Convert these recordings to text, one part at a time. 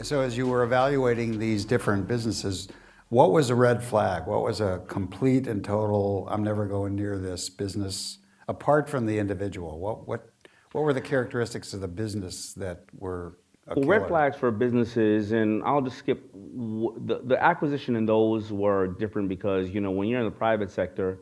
So as you were evaluating these different businesses, what was a red flag? What was a complete and total, I'm never going near this business, apart from the individual? What were the characteristics of the business that were a Well, red killer? flags for businesses, and I'll just skip the acquisition in those were different because when you're in the private sector,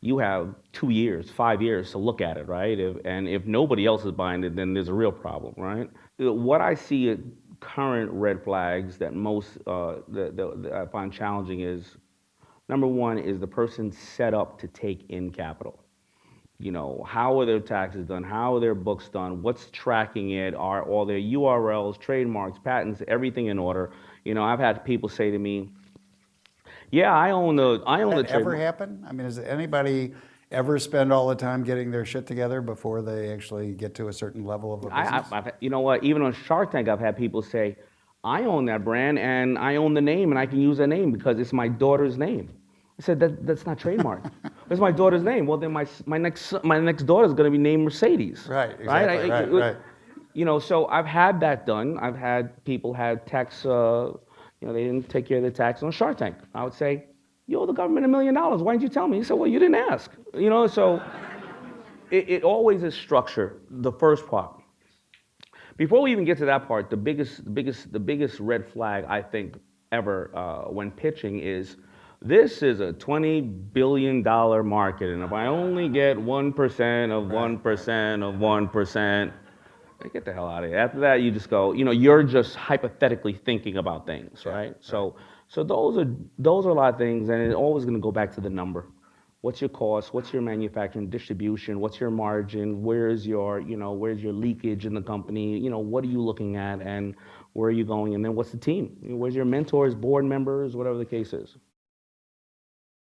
you have 2 years, 5 years to look at it, right? And if nobody else is buying it, then there's a real problem, right? What I see at current red flags that most that I find challenging is number one is the person set up to take in capital. How are their taxes done? How are their books done? What's tracking it? Are all their URLs, trademarks, patents, everything in order? I've had people say to me, "Yeah, I own the That ever trademark." happen? I mean, does anybody ever spend all the time getting their shit together before they actually get to a certain level of a business? You know what? Even on Shark Tank, I've had people say, "I own that brand and I own the name and I can use that name because it's my daughter's name." I said, "That's not trademarked. It's my daughter's name." Well, then my next daughter is going to be named Mercedes, Right, right? exactly, right, right. So I've had that done. I've had people have tax. They didn't take care of their taxes on Shark Tank. I would say, "You owe the government $1 million. Why didn't you tell me?" He said, "Well, you didn't ask." So it always is structure. The first part. Before we even get to that part, the biggest red flag I think ever when pitching is this is a $20 billion market, and if I only get 1% of Right. 1% of 1%, get the hell out of here. After that, you just go. You're just hypothetically thinking about things, Yeah, right? right. So those are a lot of things, and it's always going to go back to the number. What's your cost? What's your manufacturing distribution? What's your margin? Where's your leakage in the company? What are you looking at, and where are you going? And then what's the team? Where's your mentors, board members, whatever the case is?